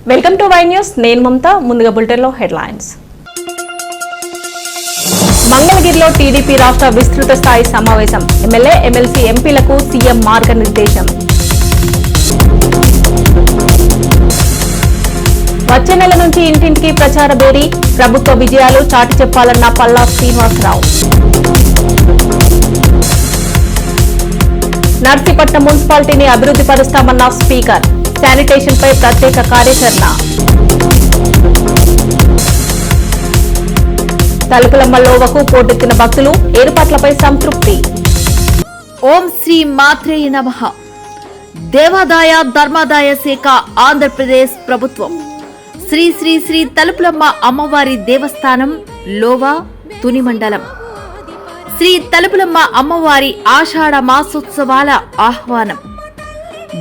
Welcome to Y news. నేను మమత. ముందుగా బులెటిన్లో హెడ్లైన్స్. మంగళగిరిలో టీడీపీ రాష్ట్ర విస్తృత స్థాయి సమావేశం. ఎమ్మెల్యే, ఎమ్మెల్సీ, ఎంపీలకు సీఎం మార్గనిర్దేశం. వచ్చే నెల నుంచి ఇంటింటికి ప్రచార బేరీ. ప్రభుత్వ విజయాలు చాటి చెప్పాలన్న పల్లా శ్రీనివాసరావు. నర్సీపట్నం మున్సిపాలిటీని అభివృద్ధి పరుస్తామన్న స్పీకర్. శానిటేషన్ పై ప్రత్యేక కార్యాచరణ. తలుపులమ్మ లోవకు పోటెత్తిన భక్తులు. ఏర్పాట్లపై సంతృప్తి. ఓం శ్రీ మాత్రేయ నమః. దేవాదాయ ధర్మాదాయ శాఖ ఆంధ్రప్రదేశ్ ప్రభుత్వం శ్రీ శ్రీ శ్రీ తలుపులమ్మ అమ్మవారి దేవస్థానం లోవా తుని మండలం శ్రీ తలుపులమ్మ అమ్మవారి ఆషాఢ మాసోత్సవాల ఆహ్వానం.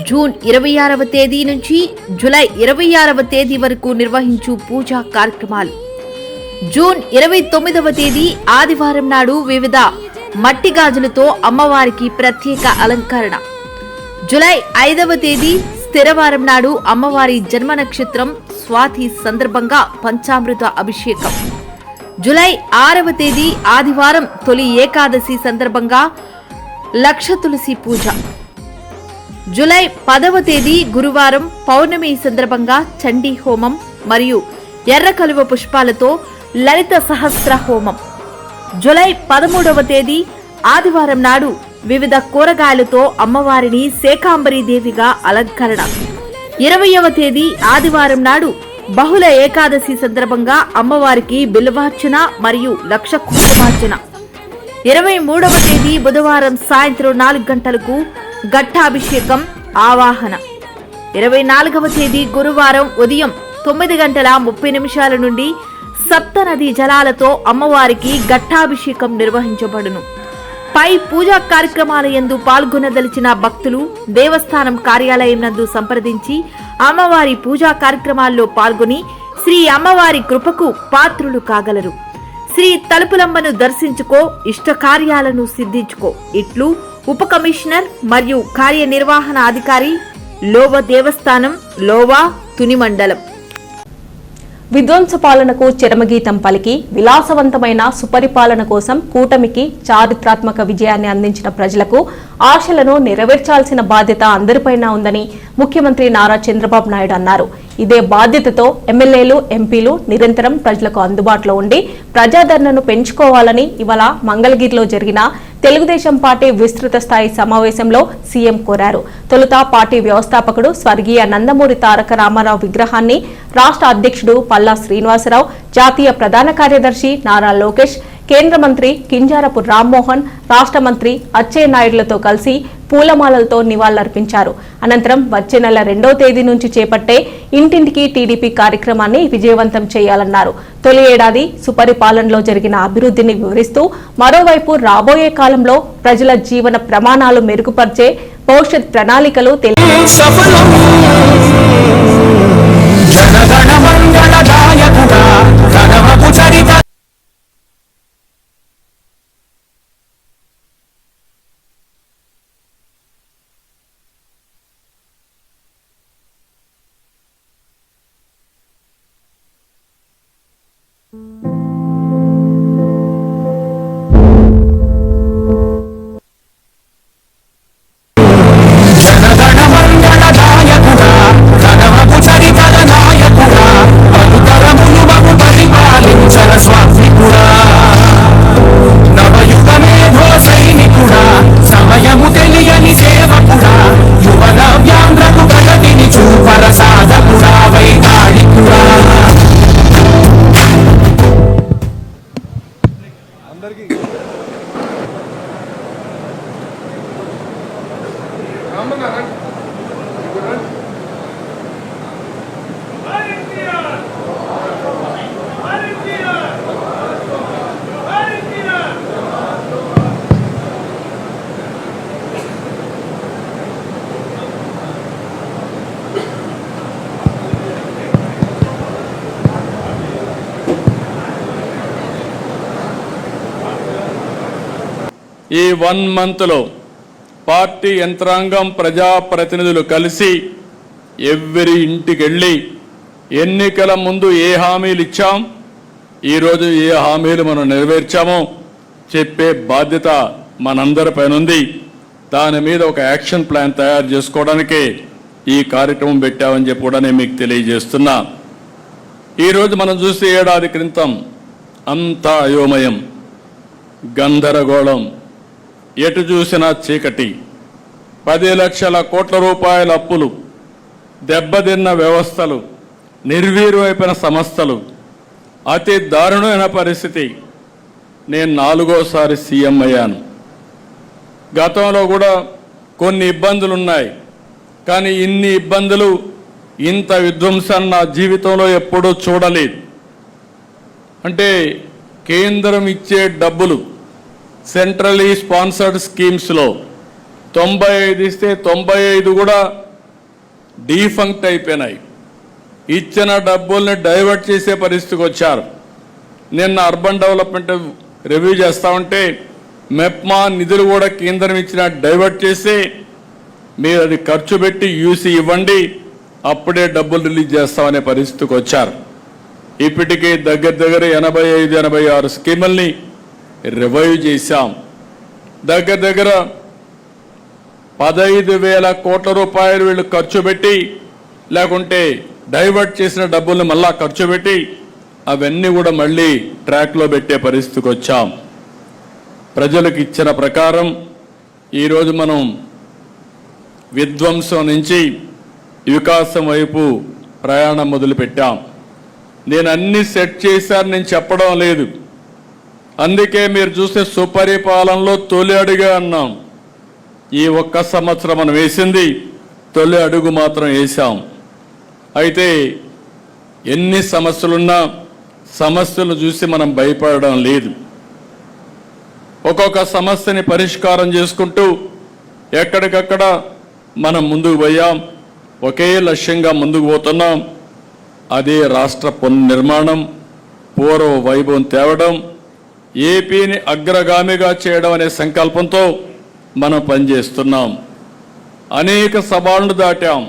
జూన్ 26వ తేదీ నుంచి జూలై 26వ తేదీ వరకు నిర్వహించు పూజా కార్యక్రమాలు. జూన్ 29వ తేదీ ఆదివారం నాడు వివిధ మట్టి గాజులతో అమ్మవారికి ప్రత్యేక అలంకరణ. జూలై 5వ తేదీ స్థిరవారం నాడు అమ్మవారి జన్మ నక్షత్రం స్వాతి సందర్భంగా పంచామృత అభిషేకం. జూలై 6వ తేదీ ఆదివారం తొలి ఏకాదశి సందర్భంగా లక్ష తులసి పూజ. జూలై 10వ తేదీ గురువారం పౌర్ణమి సందర్భంగా చండీ హోమం మరియు ఎర్ర కలువ పుష్పాలతో లలిత సహస్ర హోమం. జూలై 13వ తేదీ ఆదివారం నాడు వివిధ కూరగాయలతో అమ్మవారిని శాకాంబరీ దేవిగా అలంకరణ. 20వ తేదీ ఆదివారం నాడు బహుళ ఏకాదశి సందర్భంగా అమ్మవారికి బిల్వార్చన మరియు లక్ష కుంకుమార్చన. 23వ తేదీ బుధవారం సాయంత్రం 4 గంటలకు ఘట్టాభిషేకం ఆవాహన. 24వ తేదీ గురువారం ఉదయం 9:30 నుండి సప్తనది జలాలతో అమ్మవారికి ఘట్టాభిషేకం నిర్వహించబడును. పై పూజా కార్యక్రమాల యందు పాల్గొనదలిచిన భక్తులు దేవస్థానం కార్యాలయం నందు సంప్రదించి అమ్మవారి పూజా కార్యక్రమాల్లో పాల్గొని శ్రీ అమ్మవారి కృపకు పాత్రులు కాగలరు. శ్రీ తలుపులమ్మను దర్శించుకో, ఇష్ట కార్యాలను సిద్ధించుకో. ఇట్లు ఉప కమిషనర్ మరియు కార్యనిర్వహణ అధికారి, లోవా దేవస్థానం, లోవా తుని మండలం. విధ్వంస పాలనకు చరమగీతం పలికి విలాసవంతమైన సుపరిపాలన కోసం కూటమికి చారిత్రాత్మక విజయాన్ని అందించిన ప్రజలకు ఆశలను నెరవేర్చాల్సిన బాధ్యత అందరిపైన ఉందని ముఖ్యమంత్రి నారా చంద్రబాబు నాయుడు అన్నారు. ఇదే బాధ్యతతో ఎమ్మెల్యేలు, ఎంపీలు నిరంతరం ప్రజలకు అందుబాటులో ఉండి ప్రజాదరణను పెంచుకోవాలని ఇవాళ మంగళగిరిలో జరిగిన తెలుగుదేశం పార్టీ విస్తృత స్థాయి సమావేశంలో సీఎం కోరారు. తొలుత పార్టీ వ్యవస్థాపకుడు స్వర్గీయ నందమూరి తారక రామారావు విగ్రహాన్ని రాష్ట్ర అధ్యక్షుడు పల్లా శ్రీనివాసరావు, జాతీయ ప్రధాన కార్యదర్శి నారా లోకేష్, కేంద్ర మంత్రి కింజారపు రామ్మోహన్, రాష్ట్ర మంత్రి అచ్చెన్నాయుడులతో కలిసి పూలమాలలతో నివాళులర్పించారు. అనంతరం వచ్చే నెల 2వ తేదీ నుంచి చేపట్టే ఇంటింటికి టీడీపీ కార్యక్రమాన్ని విజయవంతం చేయాలన్నారు. తొలి ఏడాది సుపరిపాలనలో జరిగిన అభివృద్ధిని వివరిస్తూ మరోవైపు రాబోయే కాలంలో ప్రజల జీవన ప్రమాణాలు మెరుగుపరిచే భవిష్యత్ ప్రణాళికలు ఈ 1 మంత్లో పార్టీ యంత్రాంగం ప్రజాప్రతినిధులు కలిసి ఎవ్వరి ఇంటికి వెళ్ళి ఎన్నికల ముందు ఏ హామీలు ఇచ్చాం, ఈరోజు ఏ హామీలు మనం నెరవేర్చామో చెప్పే బాధ్యత మనందరిపైన ఉంది. దాని మీద ఒక యాక్షన్ ప్లాన్ తయారు చేసుకోవడానికే ఈ కార్యక్రమం పెట్టామని చెప్పి కూడా నేను మీకు తెలియజేస్తున్నా. ఈరోజు మనం చూస్తే ఏడాది క్రితం అంతా అయోమయం, గందరగోళం, ఎటు చూసినా చీకటి, 10 లక్షల కోట్ల రూపాయల అప్పులు, దెబ్బతిన్న వ్యవస్థలు, నిర్వీర్యమైపోయిన సంస్థలు, అతి దారుణమైన పరిస్థితి. నేను 4వ సీఎం అయ్యాను. గతంలో కూడా కొన్ని ఇబ్బందులు ఉన్నాయి, కానీ ఇన్ని ఇబ్బందులు, ఇంత విధ్వంసాన్ని నా జీవితంలో ఎప్పుడూ చూడలేదు. అంటే కేంద్రం ఇచ్చే డబ్బులు సెంట్రలీ స్పాన్సర్డ్ స్కీమ్స్లో 95 ఇస్తే 95 కూడా డీఫంక్ట్ అయిపోయినాయి. ఇచ్చిన డబ్బుల్ని డైవర్ట్ చేసే పరిస్థితికి వచ్చారు. నిన్న అర్బన్ డెవలప్మెంట్ రివ్యూ చేస్తా ఉంటే మెప్మా నిధులు కూడా కేంద్రం ఇచ్చిన డైవర్ట్ చేసి మీరు అది ఖర్చు పెట్టి యూసీ ఇవ్వండి, అప్పుడే డబ్బులు రిలీజ్ చేస్తామనే పరిస్థితికి వచ్చారు. ఇప్పటికే దగ్గర 85-86 స్కీముల్ని రివైవ్ చేశాం. దగ్గర 15,000 కోట్ల రూపాయలు వీళ్ళు ఖర్చు పెట్టి, లేకుంటే డైవర్ట్ చేసిన డబ్బుల్ని మళ్ళా ఖర్చు పెట్టి అవన్నీ కూడా మళ్ళీ ట్రాక్లో పెట్టే పరిస్థితికి వచ్చాం. ప్రజలకు ఇచ్చిన ప్రకారం ఈరోజు మనం విధ్వంసం నుంచి వికాసం వైపు ప్రయాణం మొదలుపెట్టాం. నేను అన్ని సెట్ చేశాను నేను చెప్పడం లేదు. అందుకే మీరు చూస్తే సుపరిపాలనలో తొలి అడుగు అన్నాం. ఈ ఒక్క సంవత్సరం మనం వేసింది తొలి అడుగు మాత్రం వేశాం. అయితే ఎన్ని సమస్యలున్నా సమస్యలు చూసి మనం భయపడడం లేదు. ఒక్కొక్క సమస్యని పరిష్కారం చేసుకుంటూ ఎక్కడికక్కడ మనం ముందుకు పోయాం. ఒకే లక్ష్యంగా ముందుకు పోతున్నాం. అదే రాష్ట్ర పునర్నిర్మాణం, పూర్వ వైభవం తేవడం, ఏపీని అగ్రగామిగా చేయడం అనే సంకల్పంతో మనం పనిచేస్తున్నాం. అనేక సవాళ్లు దాటాం.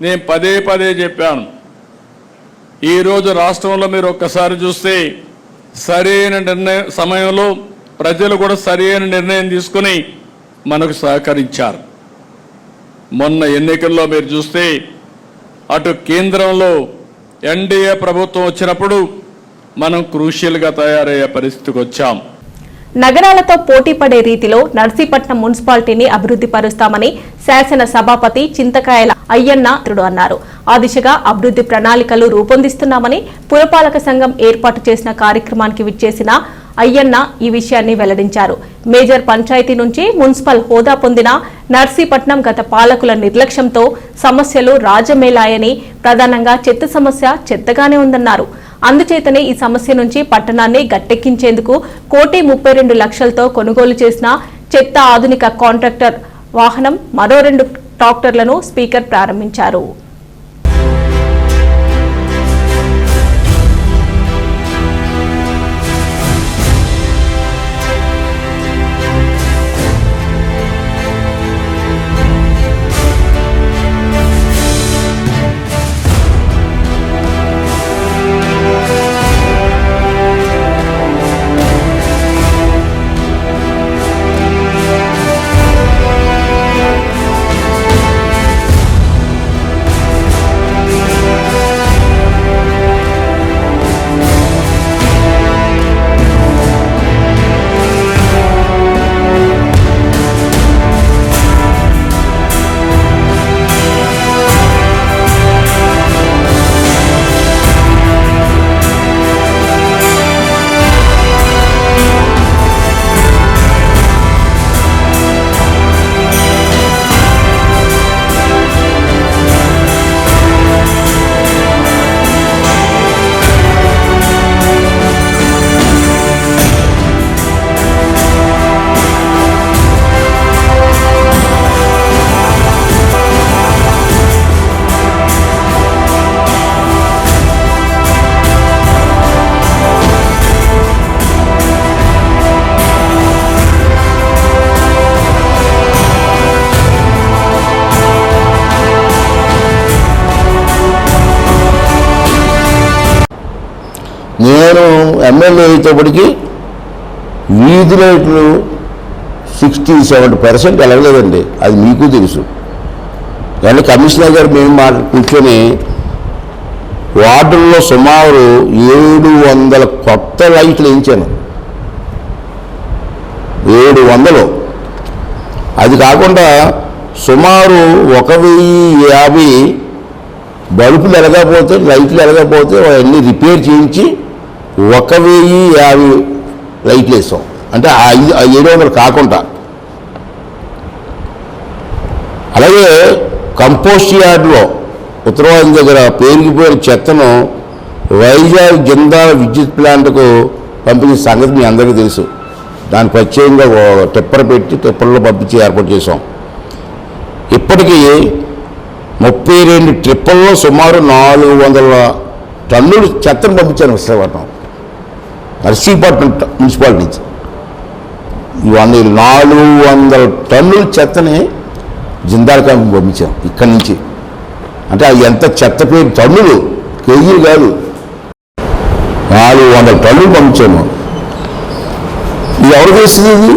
నేను పదే చెప్పాను. ఈరోజు రాష్ట్రంలో మీరు ఒక్కసారి చూస్తే సరైన సమయంలో ప్రజలు కూడా సరైన నిర్ణయం తీసుకుని మనకు సహకరించారు. మొన్న ఎన్నికల్లో మీరు చూస్తే అటు కేంద్రంలో ఎన్డీఏ ప్రభుత్వం వచ్చినప్పుడు మనం క్రూషియల్గా తయారయ్యే పరిస్థితికి వచ్చాం. నగరాలతో పోటీ పడే రీతిలో నర్సీపట్నం మున్సిపాలిటీని అభివృద్ధి పరుస్తామని శాసన సభాపతి చింతకాయల అయ్యన్న అన్నారు. ఆ దిశగా అభివృద్ధి ప్రణాళికలు రూపొందిస్తున్నామని పురపాలక సంఘం ఏర్పాటు చేసిన కార్యక్రమానికి విచ్చేసిన అయ్యన్న ఈ విషయాన్ని వెల్లడించారు. మేజర్ పంచాయతీ నుంచి మున్సిపల్ హోదా పొందిన నర్సీపట్నం గత పాలకుల నిర్లక్ష్యంతో సమస్యలు రాజమేలాయని, ప్రధానంగా చెత్త సమస్య చెత్తగానే ఉందన్నారు. అందుచేతనే ఈ సమస్య నుంచి పట్టణాన్ని గట్టెక్కించేందుకు 1,32,00,000తో కొనుగోలు చేసిన చెత్త ఆధునిక కాంట్రాక్టర్ వాహనం, మరో 2 ట్రాక్టర్లను స్పీకర్ ప్రారంభించారు. నేను ఎమ్మెల్యే అయితేప్పటికీ వీధి లైట్లు 60-70% వెళ్ళలేదండి. అది మీకు తెలుసు. కానీ కమిషనర్ గారు మేము కూర్చొని వార్డుల్లో సుమారు 700 కొత్త లైట్లు వేయించాను. 700. అది కాకుండా సుమారు 1050 బల్బులు ఎలగకపోతే, లైట్లు ఎలగకపోతే అవన్నీ రిపేర్ చేయించి 1050 లైట్లు వేసాం. అంటే 700 కాకుండా. అలాగే కంపోస్ట్ యార్డ్లో ఉత్తరవాదం దగ్గర పేరుకుపోయిన చెత్తను వైజాగ్ జిందాల్ విద్యుత్ ప్లాంట్కు పంపిణీ సంగతి మీ అందరికీ తెలుసు. దాన్ని ప్రత్యేకంగా టిప్పర్ పెట్టి టిప్పర్లో పంపించి ఏర్పాటు చేసాం. ఇప్పటికీ 32 ట్రిప్పుల్లో సుమారు 400 టన్నులు చెత్తను పంపించాను విశాఖపట్నం నర్సీపట్నం మున్సిపాలిటీ నుంచి. 400 టన్నుల చెత్తని జిందాల్ క్యాంప్కి పంపించాం ఇక్కడి నుంచి. అంటే అది ఎంత చెత్త పేరు, టన్నులు, కేజీలు కాదు, 400 టన్నులు పంపించాము. ఇది ఎవరు చేస్తుంది? ఇది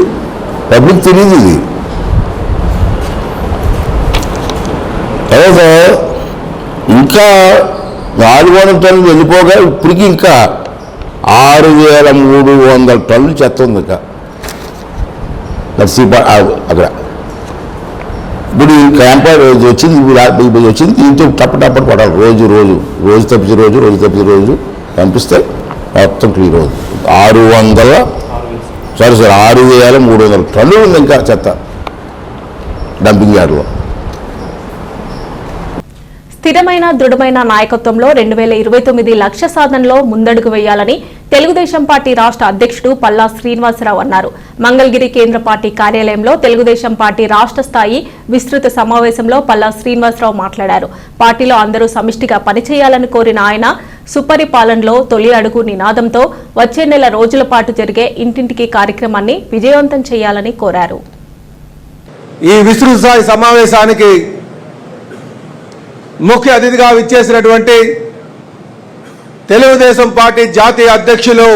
పబ్లిక్ తెలియదు. ఇది తర్వాత ఇంకా 400 టన్నులు వెళ్ళిపోగా ఇప్పటికీ ఇంకా 6300 టన్నులు చెత్త ఉంది. ఇంకా అక్కడ ఇప్పుడు ఈ క్యాంప్ వచ్చింది, దీంతో టప్పటి పడాలి. రోజు తప్పించి రోజు పంపిస్తే మొత్తం క్లియర్ అవుతుంది. 6300 టన్నులు ఉంది ఇంకా చెత్త డంపింగ్ యార్డ్లో. స్థిరమైన దృఢమైన నాయకత్వంలో 2029 లక్ష్య సాధనలో ముందడుగు వేయాలని తెలుగుదేశం పార్టీ రాష్ట్ర అధ్యక్షుడు పల్లా శ్రీనివాసరావు అన్నారు. మంగళగిరి కేంద్ర పార్టీ కార్యాలయంలో తెలుగుదేశం పార్టీ రాష్ట్ర స్థాయి విస్తృత సమావేశంలో పల్లా శ్రీనివాసరావు మాట్లాడారు. పార్టీలో అందరూ సమిష్టిగా పనిచేయాలని కోరిన ఆయన సుపరిపాలనలో తొలి అడుగు నినాదంతో వచ్చే నెల రోజుల పాటు జరిగే ఇంటింటికి కార్యక్రమాన్ని విజయవంతం చేయాలని కోరారు. ఈ విస్తృత స్థాయి సమావేశానికి ముఖ్య అతిథిగా విచ్చేసినటువంటి తెలుగుదేశం పార్టీ జాతీయ అధ్యక్షులు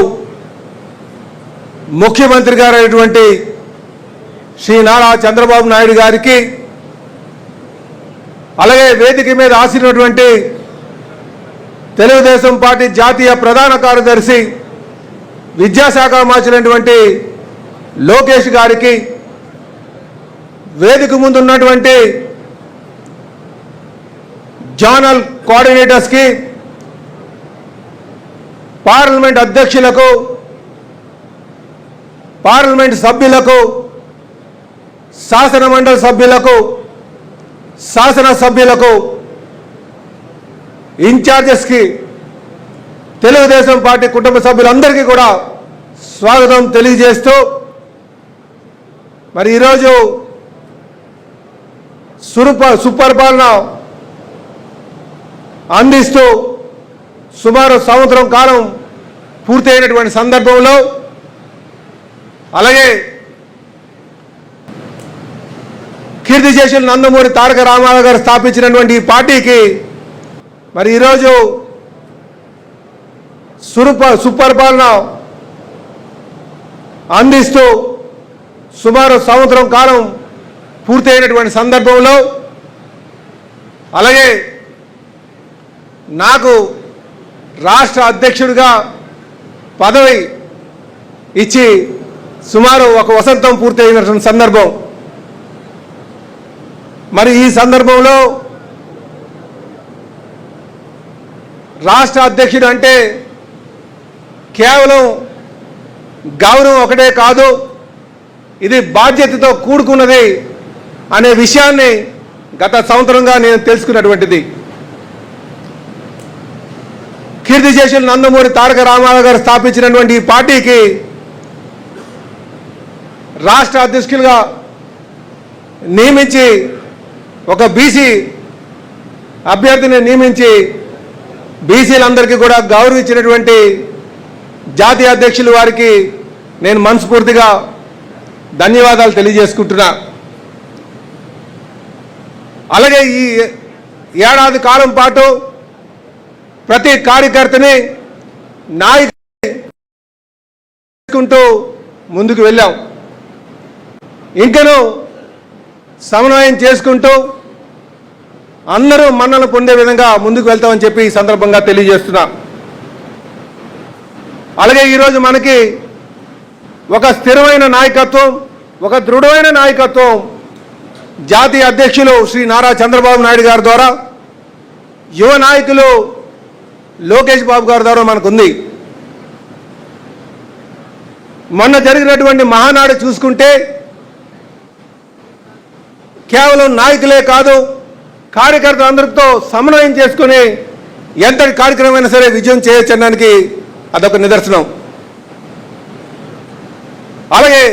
ముఖ్యమంత్రి గారైనటువంటి శ్రీ నారా చంద్రబాబు నాయుడు గారికి, అలాగే వేదిక మీద ఆసీనున్నటువంటి తెలుగుదేశం పార్టీ జాతీయ ప్రధాన కార్యదర్శి విద్యాశాఖ మార్చినటువంటి లోకేష్ గారికి, వేదిక ముందు ఉన్నటువంటి జోనల్ కోఆర్డినేటర్స్కి, పార్లమెంట్ అధ్యక్షులకు, పార్లమెంట్ సభ్యులకు, శాసన మండలి సభ్యులకు, శాసనసభ్యులకు, ఇన్ఛార్జెస్కి, తెలుగుదేశం పార్టీ కుటుంబ సభ్యులందరికీ కూడా స్వాగతం తెలియజేస్తూ, మరి ఈరోజు సుపరిపాలన అందిస్తూ సుమారు సంవత్సరం కాలం పూర్తయినటువంటి సందర్భంలో, అలాగే కీర్తిశేషులు నందమూరి తారక రామారావు గారు స్థాపించినటువంటి ఈ పార్టీకి మరి ఈరోజు సుపరిపాలన అందిస్తూ సుమారు సంవత్సరం కాలం పూర్తయినటువంటి సందర్భంలో, అలాగే నాకు రాష్ట్ర అధ్యక్షుడిగా పదవి ఇచ్చి సుమారు ఒక వసంతం పూర్తయినటువంటి సందర్భం. మరి ఈ సందర్భంలో రాష్ట్ర అధ్యక్షుడు అంటే కేవలం గౌరవం ఒకటే కాదు, ఇది బాధ్యతతో కూడుకున్నది అనే విషయాన్ని గత సంవత్సరంగా నేను తెలుసుకున్నటువంటిది. కీర్తిశేషులు నందమూరి తారక రామారావు గారు స్థాపించినటువంటి ఈ పార్టీకి రాష్ట్ర అధ్యక్షులుగా నియమించి ఒక బీసీ అభ్యర్థిని నియమించి బీసీలందరికీ కూడా గౌరవించినటువంటి జాతీయ అధ్యక్షులు వారికి నేను మనస్ఫూర్తిగా ధన్యవాదాలు తెలియజేసుకుంటున్నా. అలాగే ఈ ఏడాది కాలం పాటు ప్రతి కార్యకర్తని నాయకుని చేసుకుంటూ ముందుకు వెళ్ళాం. ఇంకను సమన్వయం చేసుకుంటూ అందరూ మన్నలు పొందే విధంగా ముందుకు వెళ్తామని చెప్పి ఈ సందర్భంగా తెలియజేస్తున్నా. అలాగే ఈరోజు మనకి ఒక స్థిరమైన నాయకత్వం, ఒక దృఢమైన నాయకత్వం జాతీయ అధ్యక్షులు శ్రీ నారా చంద్రబాబు నాయుడు గారి ద్వారా, యువ నాయకులు లోకేష్ బాబు గారి ద్వారా మనకుంది. మొన్న జరిగినటువంటి మహానాడు చూసుకుంటే కేవలం నాయకులే కాదు, కార్యకర్తలందరితో సమన్వయం చేసుకుని ఎంతటి కార్యక్రమమైనా సరే విజయం చేయొచ్చనడానికి అదొక నిదర్శనం. అలాగే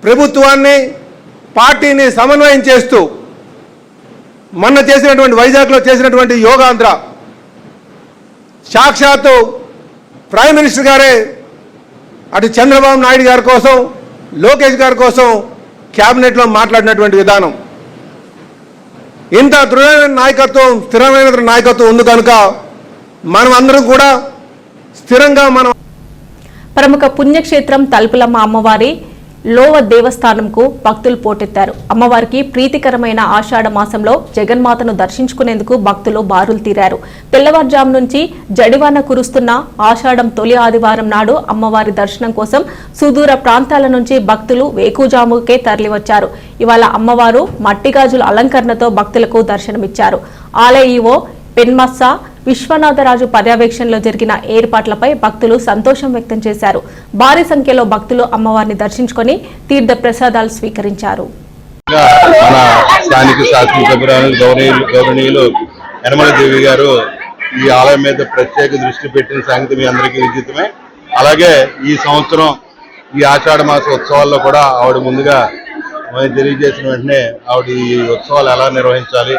ప్రభుత్వాన్ని, పార్టీని సమన్వయం చేస్తూ మొన్న చేసినటువంటి వైజాగ్లో చేసినటువంటి యోగాంధ్ర సాక్షాత్తు ప్రైమ్ మినిస్టర్ గారే అటు చంద్రబాబు నాయుడు గారి కోసం, లోకేష్ గారి కోసం క్యాబినెట్లో మాట్లాడినటువంటి విధానం, ఇంత దృఢమైన నాయకత్వం, స్థిరమైన నాయకత్వం ఉంది కనుక మనం అందరం కూడా స్థిరంగా ప్రముఖ పుణ్యక్షేత్రం తలుపులమ్మ అమ్మవారి లోవ దేవస్థానంకు భక్తులు పోటెత్తారు. అమ్మవారికి ప్రీతికరమైన ఆషాఢ మాసంలో జగన్మాతను దర్శించుకునేందుకు భక్తులు బారులు తీరారు. తెల్లవారుజాము నుంచి జడివాన కురుస్తున్న ఆషాఢం తొలి ఆదివారం నాడు అమ్మవారి దర్శనం కోసం సుదూర ప్రాంతాల నుంచి భక్తులు వేకుజాముకే తరలివచ్చారు. ఇవాళ అమ్మవారు మట్టిగాజుల అలంకరణతో భక్తులకు దర్శనమిచ్చారు. ఆలయ ఈవో పెన్మస్స విశ్వనాథరాజు పర్యవేక్షణలో జరిగిన ఏర్పాట్లపై భక్తులు సంతోషం వ్యక్తం చేశారు. భారీ సంఖ్యలో భక్తులు అమ్మవారిని దర్శించుకొని తీర్థ ప్రసాదాలు స్వీకరించారు. మన స్థానిక శాసనసభ్యురాలు గౌరవనీయులు యనమల దేవి గారు ఈ ఆలయం మీద ప్రత్యేక దృష్టి పెట్టిన సంగతి మీ అందరికీ విదితమే. అలాగే ఈ సంవత్సరం ఈ ఆషాఢ మాస ఉత్సవాల్లో కూడా ఆవిడ ముందుగా తెలియజేసిన వెంటనే ఆవిడ ఈ ఉత్సవాలు ఎలా నిర్వహించాలి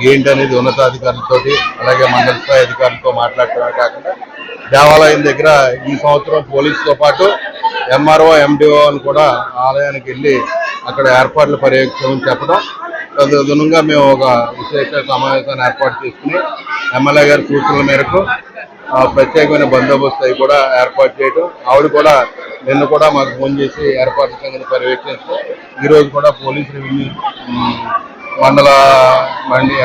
ఏంటనేది ఉన్నతాధికారులతో అలాగే మండల స్థాయి అధికారులతో మాట్లాడటమే కాకుండా దేవాలయం దగ్గర ఈ సంవత్సరం పోలీసుతో పాటు ఎంఆర్ఓ, ఎండిఓ అని కూడా ఆలయానికి వెళ్ళి అక్కడ ఏర్పాట్ల పర్యవేక్షణ చెప్పడం, తదనుగుణంగా మేము ఒక విశేష సమావేశాన్ని ఏర్పాటు చేసుకుని ఎమ్మెల్యే గారి సూచనల మేరకు ప్రత్యేకమైన బందోబస్తు అవి కూడా ఏర్పాటు చేయడం, ఆవిడ కూడా నిన్న కూడా మాకు ఫోన్ చేసి ఏర్పాట్ల సంగతి పర్యవేక్షించడం, ఈరోజు కూడా పోలీసు రెవెన్యూ మండల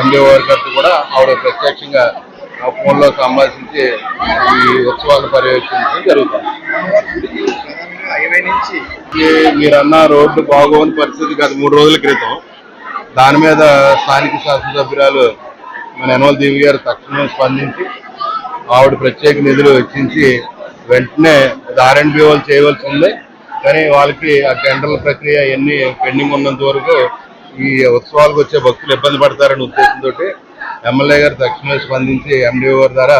ఎండిఓ గారితో కూడా ఆవిడ ప్రత్యక్షంగా ఫోన్లో సంభాషించి ఈ ఉత్సవాలను పర్యవేక్షించడం జరుగుతుంది. మీరన్న రోడ్డు బాగోని పరిస్థితి గత 3 రోజుల క్రితం, దాని మీద స్థానిక శాసనసభ్యురాలు మన యనమల దేవి గారు తక్షణమే స్పందించి ఆవిడ ప్రత్యేక నిధులు వెచ్చించి వెంటనే ఆర్ఎండ్బి వాళ్ళు చేయవలసి ఉంది. కానీ వాళ్ళకి ఆ టెండర్ల ప్రక్రియ ఎన్ని పెండింగ్ ఉన్నంత వరకు ఈ ఉత్సవాలకు వచ్చే భక్తులు ఇబ్బంది పడతారనే ఉద్దేశంతో ఎమ్మెల్యే గారు తక్షణమే స్పందించి ఎండిఓ గారి ద్వారా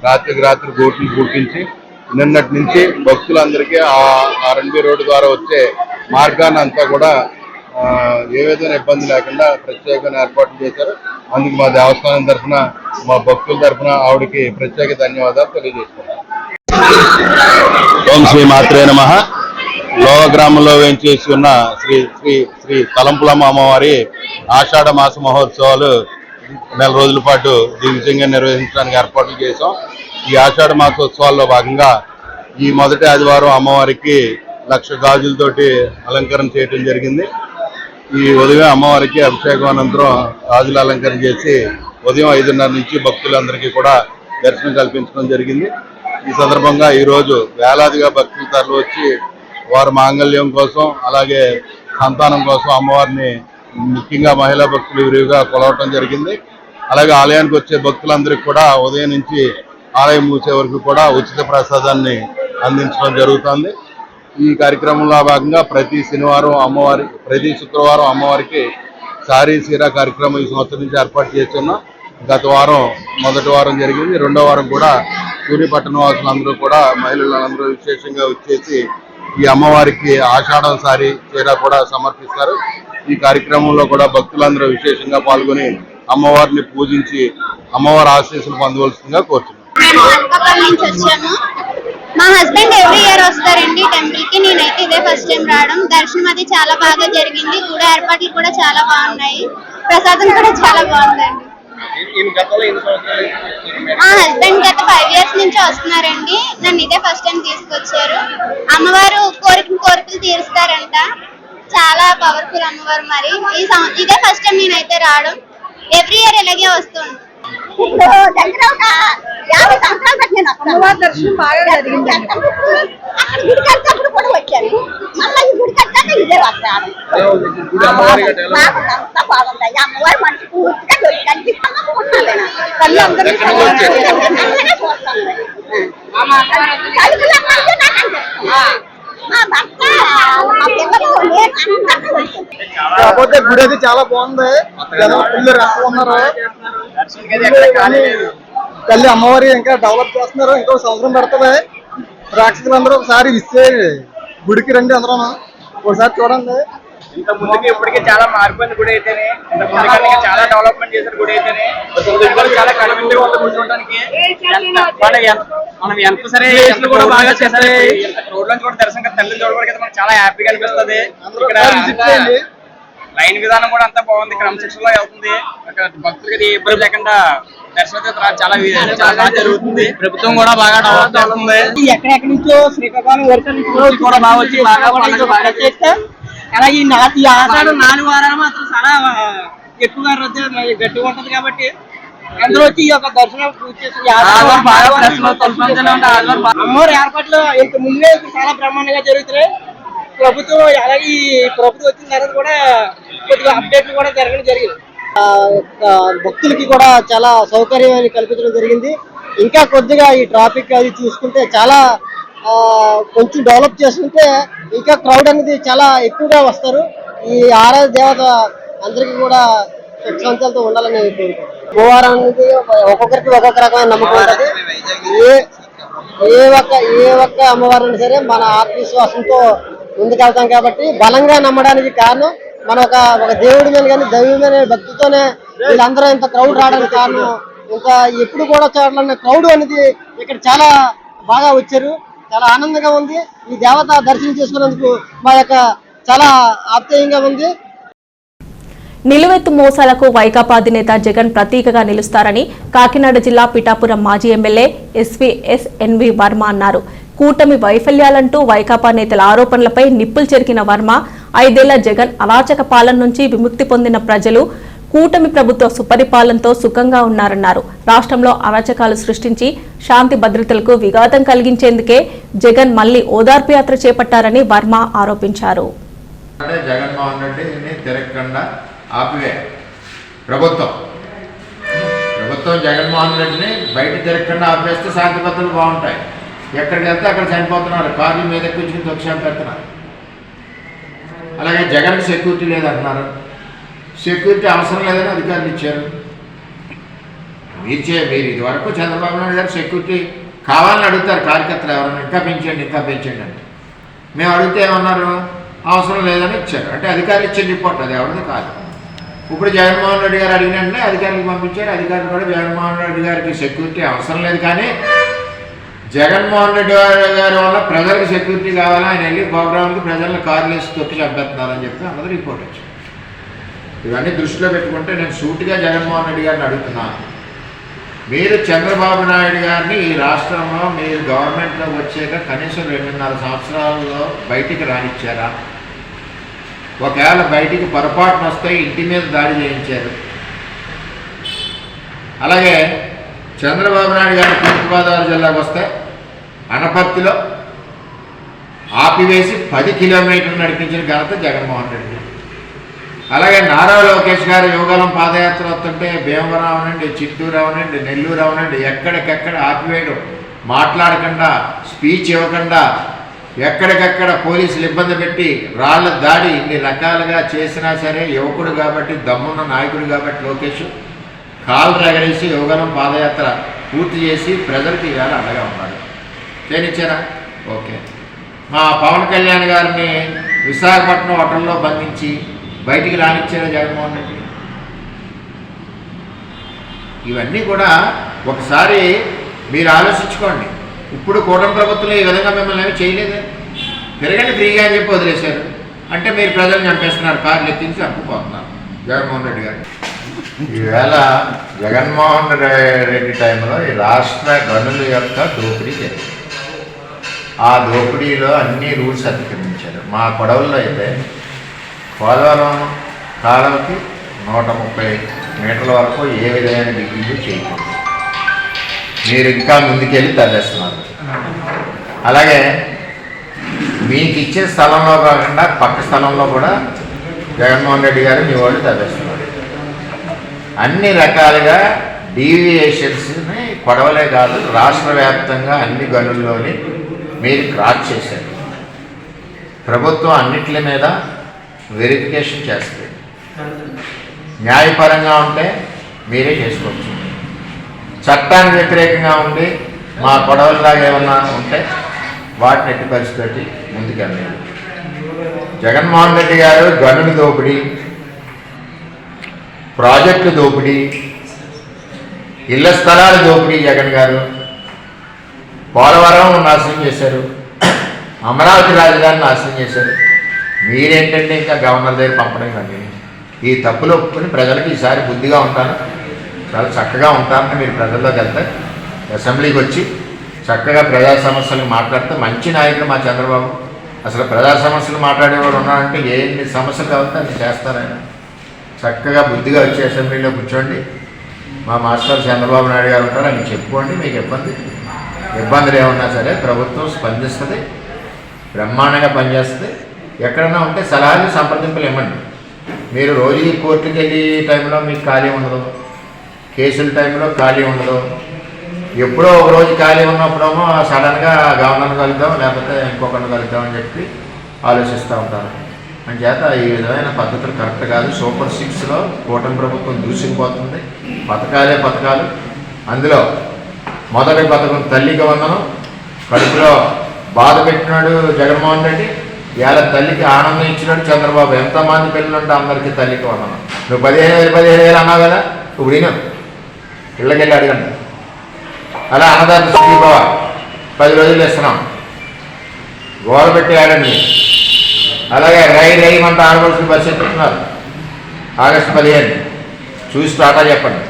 రాత్రికి రాత్రి బోట్లు పూర్తించి నిన్నటి నుంచి భక్తులందరికీ ఆ ఆర్ఎండ్బి రోడ్డు ద్వారా వచ్చే మార్గాన్ని అంతా కూడా ఏ విధమైన ఇబ్బంది లేకుండా ప్రత్యేకమైన ఏర్పాట్లు చేశారు. అందుకు మా దేవస్థానం తరఫున, మా భక్తుల తరఫున ఆవిడకి ప్రత్యేక ధన్యవాదాలు తెలియజేస్తున్నాం. ఓం శ్రీ మాత్రే నమః. లోవ గ్రామంలో వేంచేసి ఉన్న శ్రీ శ్రీ శ్రీ తలంపులమ్మ అమ్మవారి ఆషాఢ మాస మహోత్సవాలు 4 రోజుల పాటు దిగ్విజయంగా నిర్వహించడానికి ఏర్పాట్లు చేశాం. ఈ ఆషాఢ మాసోత్సవాల్లో భాగంగా ఈ మొదటి ఆదివారం అమ్మవారికి 1,00,000 గాజులతోటి అలంకరణ చేయడం జరిగింది. ఈ ఉదయం అమ్మవారికి అభిషేకం అనంతరం గాజుల అలంకరణ చేసి ఉదయం 5:30 నుంచి భక్తులందరికీ కూడా దర్శనం కల్పించడం జరిగింది. ఈ సందర్భంగా ఈరోజు వేలాదిగా భక్తులు తరలి వచ్చి వారి మాంగళ్యం కోసం, అలాగే సంతానం కోసం అమ్మవారిని ముఖ్యంగా మహిళా భక్తులు విరివిగా కొలవటం జరిగింది. అలాగే ఆలయానికి వచ్చే భక్తులందరికీ కూడా ఉదయం నుంచి ఆలయం మూసే వరకు కూడా ఉచిత ప్రసాదాన్ని అందించడం జరుగుతుంది. ఈ కార్యక్రమంలో భాగంగా ప్రతి శుక్రవారం అమ్మవారికి సారీ సీరా కార్యక్రమం ఈ సంవత్సరం నుంచి ఏర్పాటు చేస్తున్నాం. గత వారం మొదటి వారం జరిగింది. రెండో వారం కూడా సూర్యపట్టణ వాసులందరూ కూడా మహిళలందరూ విశేషంగా వచ్చేసి ఈ అమ్మవారికి ఆషాఢం సారీ చీర కూడా సమర్పిస్తారు. ఈ కార్యక్రమంలో కూడా భక్తులందరూ విశేషంగా పాల్గొని అమ్మవారిని పూజించి అమ్మవారి ఆశీస్సులు పొందవలసిందిగా కోరుతున్నాం. మా హస్బెండ్ ఎవ్రీ ఇయర్ వస్తారండి టెంపుల్ కి. నేనైతే ఇదే ఫస్ట్ టైం రావడం. దర్శనం అది చాలా బాగా జరిగింది. గుడి ఏర్పాట్లు కూడా చాలా బాగున్నాయి. ప్రసాదం కూడా చాలా బాగుందండి. మా హస్బెండ్ గత 5 years నుంచి వస్తున్నారండి. నన్ను ఇదే ఫస్ట్ టైం తీసుకొచ్చారు. అమ్మవారు కోరికలు తీరుస్తారంట. చాలా పవర్ఫుల్ అమ్మవారు. మరి ఇదే ఫస్ట్ టైం నేనైతే రావడం. ఎవ్రీ ఇయర్ ఇలాగే వస్తుంది. దగ్గర ఒక 50 సంవత్సరాలు బట్టి నేను అమ్మవారి దర్శనం బాగా జరిగింది. అక్కడ గుడి కట్టినప్పుడు కూడా వచ్చాను. మళ్ళీ ఈ గుడి కట్టాక ఇదే వస్తాను. అంతా బాగుంటాయి. అమ్మవారి మనసు పూర్తిగా కనిపిస్తున్నాను. తల్లి అందరినీ చూస్తాను. మా భర్త మా పిల్లలు కాకపోతే గుడి అయితే చాలా బాగుంది. ఫుల్ రష్ ఉన్నారు. తల్లి అమ్మవారి ఇంకా డెవలప్ చేస్తున్నారు. ఇంకో సంవత్సరం పెడుతుంది. రాక్షసులందరూ ఒకసారి విస్తే గుడికి రండి. అందరూ ఒకసారి చూడండి. ఇంత ముందుకి ఇప్పటికీ చాలా మారిపోయింది గుడి అయితేనే. ఇంత ముందుగా చాలా డెవలప్మెంట్ చేశారు గుడి అయితేనే. చాలా కన్వీనియంట్ గా ఉంది కూర్చోడానికి. మనం ఎంత సరే కూడా బాగా చేస్తారు. రోడ్ నుంచి కూడా దర్శనం తల్లి చూడడానికి మనకు చాలా హ్యాపీగా అనిపిస్తుంది. ఇక్కడ లైన్ విధానం కూడా అంతా బాగుంది. క్రమశిక్షణ లో వెళ్తుంది. భక్తులకి ఇబ్బంది లేకుండా దర్శనం చాలా బాగా జరుగుతుంది. ప్రభుత్వం కూడా బాగా డెవలప్ చేస్తుంది. ఎక్కడెక్కడి నుంచో శ్రీకాకుళం వరకు కూడా బాగా వచ్చి బాగా చేస్తే అలాగే ఈ ఆషాఢం 4 వారాలు మాత్రం చాలా ఎక్కువగా రద్దు గట్టిగా ఉంటది. కాబట్టి అందరూ వచ్చి ఈ యొక్క దర్శనం పూర్తి చేసి అమ్మవారి ఏర్పాట్లు ఇంత ముందే చాలా బ్రహ్మాండంగా జరుగుతున్నాయి. ప్రభుత్వం అలాగే ఈ ప్రభుత్వం వచ్చిన తర్వాత కూడా కొద్దిగా అప్డేట్లు కూడా జరగడం జరిగింది. భక్తులకి కూడా చాలా సౌకర్యాన్ని కల్పించడం జరిగింది. ఇంకా కొద్దిగా ఈ ట్రాఫిక్ అది చూసుకుంటే చాలా కొంచెం డెవలప్ చేసుకుంటే ఇంకా క్రౌడ్ అనేది చాలా ఎక్కువగా వస్తారు. ఈ ఆరాధన దేవత అందరికీ కూడా సుఖశాంతులతో ఉండాలని కోరుకుంటున్నాను. భూవారం అనేది ఒక్కొక్కరికి ఒక్కొక్క రకమైన నమ్మకం ఉంటుంది. ఏ ఒక్క అమ్మవారిని సరే మన ఆత్మవిశ్వాసంతో ముందుకెళ్తాం. కాబట్టి బలంగా నమ్మడానికి కారణం మన ఒక దేవుడి మీద కానీ దైవం మీద భక్తితోనే వీళ్ళందరూ ఇంత క్రౌడ్ రావడానికి కారణం. ఇంకా ఎప్పుడు కూడా చూడాలన్న క్రౌడ్ అనేది ఇక్కడ చాలా బాగా వచ్చారు. చాలా ఆనందంగా ఉంది. ఈ దేవత దర్శనం చేసుకున్నందుకు మా యొక్క చాలా ఆప్యాయంగా ఉంది. నిలువెత్తు మోసాలకు వైకాపా అధినేత జగన్ ప్రతీకగా నిలుస్తారని కాకినాడ జిల్లా పిఠాపురం మాజీ ఎమ్మెల్యే ఎస్వి వర్మ అన్నారు. కూటమి వైఫల్యాలంటూ వైకాపా నేతల ఆరోపణలపై నిప్పులు చెరికిన వర్మ 5 ఏళ్ల జగన్ అరాచక పాలన నుంచి విముక్తి పొందిన ప్రజలు కూటమి ప్రభుత్వ సుపరిపాలనతో సుఖంగా ఉన్నారన్నారు. రాష్ట్రంలో అరాచకాలు సృష్టించి శాంతి భద్రతలకు విఘాతం కలిగించేందుకే జగన్ మళ్లీ ఓదార్పు యాత్ర చేపట్టారని వర్మ ఆరోపించారు. జగన్మోహన్ రెడ్డిని తిరగకుండా ఆపివే ప్రభుత్వం జగన్మోహన్ రెడ్డిని బయట తిరగకుండా ఆపేస్తే శాంతి భద్రతలు బాగుంటాయి. ఎక్కడికి వెళ్తే అక్కడ చనిపోతున్నారు. కార్ల మీద ఎక్కించుకుని దోక్షం పెడుతున్నారు. అలాగే జగన్కి సెక్యూరిటీ లేదంటున్నారు. సెక్యూరిటీ అవసరం లేదని అధికారులు ఇచ్చారు. మీరు ఇది వరకు చంద్రబాబు నాయుడు గారు సెక్యూరిటీ కావాలని అడుగుతారు కార్యకర్తలు ఎవరన్నా ఇంకా పెంచండి అంటే. మేము అడిగితే ఏమన్నారు? అవసరం లేదని ఇచ్చారు. అంటే అధికారులు ఇచ్చిన రిపోర్ట్ అది ఎవరిది కాదు. ఇప్పుడు జగన్మోహన్ రెడ్డి గారు అడిగిన వెంటనే అధికారులకు పంపించారు. అధికారులు కూడా జగన్మోహన్ రెడ్డి గారికి సెక్యూరిటీ అవసరం లేదు, కానీ జగన్మోహన్ రెడ్డి గారి వల్ల ప్రజలకు సెక్యూరిటీ కావాలా, ఆయన వెళ్ళి ప్రోగ్రాంకి ప్రజలను కార్లు వేసి తొక్కి చంపేస్తున్నారని చెప్పి అందరూ రిపోర్ట్ వచ్చింది. ఇవన్నీ దృష్టిలో పెట్టుకుంటే నేను సూటిగా జగన్మోహన్ రెడ్డి గారిని అడుగుతున్నాను. మీరు చంద్రబాబు నాయుడు గారిని ఈ రాష్ట్రంలో మీరు గవర్నమెంట్లో వచ్చాక కనీసం 2.5 సంవత్సరాల్లో బయటికి రానిచ్చారా? ఒకవేళ బయటికి పొరపాటున వస్తే ఇంటి మీద దాడి చేయించారు. అలాగే చంద్రబాబు నాయుడు గారు తూర్పుగోదావరి జిల్లాకు వస్తే అనపర్తిలో ఆపివేసి 10 కిలోమీటర్లు నడిపించిన ఘనత జగన్మోహన్ రెడ్డి. అలాగే నారా లోకేష్ గారు యువగలం పాదయాత్ర వస్తుంటే భీమవరం అవనండి, చిత్తూరు అవనండి, నెల్లూరు అవనండి, ఎక్కడికెక్కడ ఆపివేయడం, మాట్లాడకుండా, స్పీచ్ ఇవ్వకుండా, ఎక్కడికెక్కడ పోలీసులు ఇబ్బంది పెట్టి రాళ్ల దాడి ఇన్ని రకాలుగా చేసినా సరే యువకుడు కాబట్టి, దమ్మున్న నాయకుడు కాబట్టి లోకేష్ కాలు రగరేసి యువగలం పాదయాత్ర పూర్తి చేసి ప్రజలకు ఇవాళ అండగా ఉన్నాడు. చేయనిచ్చారా? ఓకే. మా పవన్ కళ్యాణ్ గారిని విశాఖపట్నం హోటల్లో బంధించి బయటికి రానిచ్చారా జగన్మోహన్ రెడ్డి? ఇవన్నీ కూడా ఒకసారి మీరు ఆలోచించుకోండి. ఇప్పుడు కూటమి ప్రభుత్వం ఈ విధంగా మిమ్మల్ని ఏమి చేయలేదే. తిరగండి ఫ్రీగా అని చెప్పి వదిలేశారు. అంటే మీరు ప్రజలు చంపేస్తున్నారు, కార్లు ఎత్తించి చంపుకోతున్నారు జగన్మోహన్ రెడ్డి గారు. ఈవేళ జగన్మోహన్ రెడ్డి టైంలో ఈ రాష్ట్ర గనుల యొక్క దోపిడీ జరిగింది. ఆ దోపిడీలో అన్ని రూల్స్ అతిక్రమించారు. మా కొడవల్లో అయితే పోలవరం కాలంకి 130 మీటర్ల వరకు ఏ విధమైన డిగ్రీలు చేయకూడదు. మీరు ఇంకా ముందుకెళ్ళి తరలిస్తున్నారు. అలాగే మీకు ఇచ్చే స్థలంలో కాకుండా పక్క స్థలంలో కూడా జగన్మోహన్ రెడ్డి గారు మీ వాళ్ళు తరలిస్తున్నారు. అన్ని రకాలుగా డీవియేషన్స్ని కొడవలే కాదు, రాష్ట్ర వ్యాప్తంగా అన్ని గనుల్లోని మీరు క్రాక్ చేశారు. ప్రభుత్వం అన్నిటి మీద వెరిఫికేషన్ చేస్తుంది. న్యాయపరంగా ఉంటే మీరే చేసుకోవచ్చు. చట్టానికి వ్యతిరేకంగా ఉండి మా కొడవలలాగా ఏమన్నా ఉంటే వాటిని ఎట్టి పరిస్థితి ముందుకెళ్ళలేదు. జగన్మోహన్ రెడ్డి గారు గనుల దోపిడీ, ప్రాజెక్టు దోపిడీ, ఇళ్ల స్థలాల దోపిడీ జగన్ గారు, పోలవరం నాశనం చేశారు, అమరావతి రాజధాని నాశనం చేశారు. మీరేంటంటే ఇంకా గవర్నర్ దగ్గర పంపడం కానీ ఈ తప్పులు ఒప్పుకొని ప్రజలకు ఈసారి బుద్ధిగా ఉంటాను, చాలా చక్కగా ఉంటానని మీరు ప్రజల్లోకి వెళ్తే అసెంబ్లీకి వచ్చి చక్కగా ప్రజా సమస్యలు మాట్లాడితే మంచి నాయకుడు మా చంద్రబాబు. అసలు ప్రజా సమస్యలు మాట్లాడేవాడు ఉన్నారంటే ఎన్ని సమస్యలు కావాలంటే అది చేస్తారాయన. చక్కగా బుద్ధిగా వచ్చి అసెంబ్లీలో కూర్చోండి. మా మాస్టర్ చంద్రబాబు నాయుడు గారు ఉంటారు, అని చెప్పుకోండి. మీకు ఇబ్బందులు ఏమన్నా సరే ప్రభుత్వం స్పందిస్తుంది, బ్రహ్మాండంగా పనిచేస్తుంది. ఎక్కడన్నా ఉంటే సలహాలు సంప్రదింపులు ఇవ్వండి. మీరు రోజుకి కోర్టుకి వెళ్ళే టైంలో మీకు ఖాళీ ఉండదు, కేసుల టైంలో ఖాళీ ఉండదు. ఎప్పుడో ఒక రోజు ఖాళీ ఉన్నప్పుడేమో సడన్గా గవర్నర్ని కలుద్దాం లేకపోతే ఇంకొకరిని కలుద్దాం అని చెప్పి ఆలోచిస్తూ ఉంటారు. అంచేత ఈ విధమైన పద్ధతులు కరెక్ట్ కాదు. సూపర్ 6లో కూటమి ప్రభుత్వం దూసుకుపోతుంది. పథకాలే పథకాలు. అందులో మొదటి పథకం తల్లికి వందనం. కడుపులో బాధ పెట్టినాడు జగన్మోహన్ రెడ్డి, ఇవాళ తల్లికి ఆనందం ఇచ్చినాడు చంద్రబాబు. ఎంతమంది పిల్లలు ఉంటే అందరికీ తల్లికి వందనం. నువ్వు 15,000 అన్నావు కదా, ఇప్పుడు విను, ఇళ్ళకెళ్ళి అడగండి. అలా అన్నదాత సుఖీభవ 10 రోజులు ఇస్తున్నాం, గోడ పెట్టి ఆడండి. అలాగే రైమంతా ఆడవలసిన బస్సు ఎత్తుతున్నారు ఆగస్టు 15 చూసి టాటా చెప్పండి.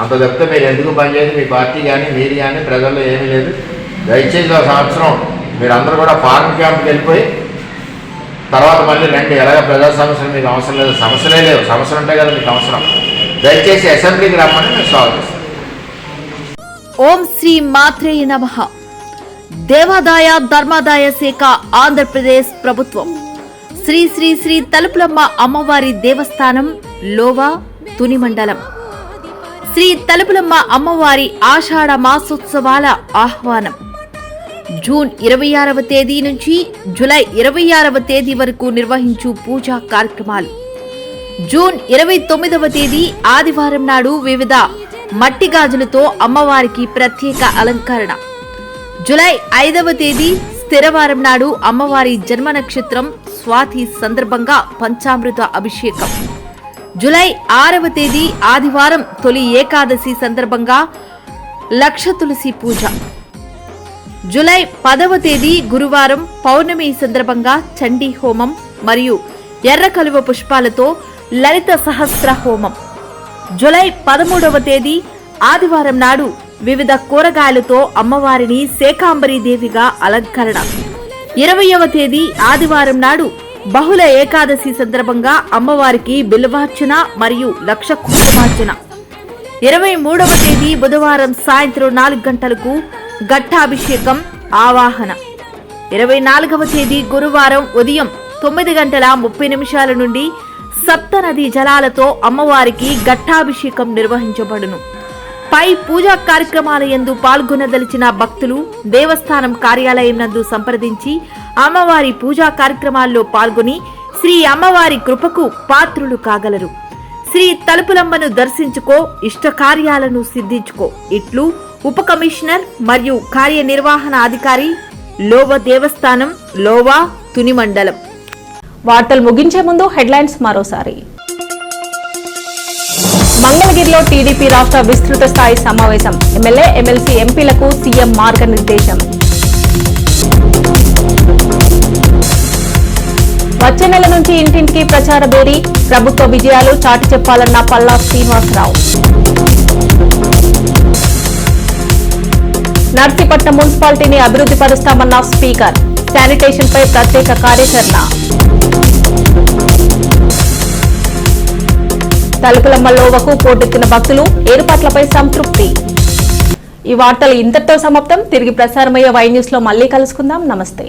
అంత చెప్తే మీరు ఎందుకు పనిచేయదు, మీ పార్టీ కానీ మీరు కానీ ప్రజల్లో ఏమీ లేదు. దయచేసి ఒక సంవత్సరం మీరందరూ కూడా ఫార్మ్ క్యాంప్కి వెళ్ళిపోయి తర్వాత మళ్ళీ రండి. ఎలాగ ప్రజా సమస్యలు మీకు అవసరం లేదు, సమస్యలే లేవు. సమస్యలు ఉంటాయి కదా మీకు అవసరం. దయచేసి అసెంబ్లీకి రమ్మని మేము స్వాగతిస్తాం. ఓం శ్రీ మాత్రేయ నమః. దేవాదాయ ధర్మాదాయ శాఖ ఆంధ్రప్రదేశ్ ప్రభుత్వం శ్రీ శ్రీ శ్రీ తలుపులమ్మ అమ్మవారి దేవస్థానం లోవా తుని మండలం శ్రీ తలుపులమ్మ అమ్మవారి ఆషాఢ మాసోత్సవాల ఆహ్వానం జూన్ 26వ తేదీ నుంచి జూలై 26వ తేదీ వరకు నిర్వహించు పూజా కార్యక్రమాలు. జూన్ 29వ తేదీ ఆదివారం నాడు వివిధ మట్టి గాజులతో అమ్మవారికి ప్రత్యేక అలంకరణ. జూలై 5వ తేదీ స్థిరవారం నాడు అమ్మవారి జన్మ నక్షత్రం స్వాతి సందర్భంగా పంచామృత అభిషేకం. జూలై 6వ తేదీ ఆదివారం తొలి ఏకాదశి సందర్భంగా లక్ష తులసి పూజ. జూలై 10వ తేదీ గురువారం పౌర్ణమి సందర్భంగా చండీ హోమం మరియు ఎర్ర కలువ పుష్పాలతో లలిత సహస్ర హోమం. జూలై 13వ తేదీ ఆదివారం నాడు వివిధ కూరగాయలతో అమ్మవారిని శాకాంబరీ దేవిగా అలంకరణ. 20వ తేదీ ఆదివారం నాడు బహుళ ఏకాదశి సందర్భంగా అమ్మవారికి బిల్వార్చన మరియు లక్ష కుంకుమార్చన. 23వ తేదీ బుధవారం సాయంత్రం 4 గంటలకు ఘట్టాభిషేకం ఆవాహన. 24వ తేదీ గురువారం ఉదయం 9:30 నుండి సప్తనది జలాలతో అమ్మవారికి ఘట్టాభిషేకం నిర్వహించబడును. పై పూజా కార్యక్రమాల యందు పాల్గొనదలిచిన భక్తులు దేవస్థానం కార్యాలయం నందు సంప్రదించి అమ్మవారి పూజా కార్యక్రమాల్లో పాల్గొని శ్రీ అమ్మవారి కృపకు పాత్రులు కాగలరు. శ్రీ తలుపులమ్మను దర్శించుకో, ఇష్ట కార్యాలను సిద్ధించుకో. ఇట్లు ఉప కమిషనర్ మరియు కార్యనిర్వహణ అధికారి లోవా దేవస్థానం లోవా తుని మండలం. వార్తలు ముగించే ముందు హెడ్లైన్స్ మరోసారి. మంగళగిరిలో టీడీపీ రాష్ట్ర విస్తృత స్థాయి సమావేశం. ఎమ్మెల్యే ఎమ్మెల్సీ ఎంపీలకు సీఎం మార్గనిర్దేశం. వచ్చే నెల నుంచి ఇంటింటికి ప్రచార బేరీ, ప్రభుత్వ విజయాలు చాటి చెప్పాలన్న పల్లా శ్రీనివాసరావు. నర్సీపట్నం మున్సిపాలిటీని అభివృద్ధి పరుస్తామన్న స్పీకర్, శానిటేషన్ పై ప్రత్యేక కార్యాచరణ. తలుపులమ్మ లోవకు పోటెత్తిన భక్తులు, ఏర్పాట్లపై సంతృప్తి. ఈ వార్తలు ఇంతటితో సమాప్తం. తిరిగి ప్రసారమయ్యే వై న్యూస్ లో మళ్ళీ కలుసుకుందాం. నమస్తే.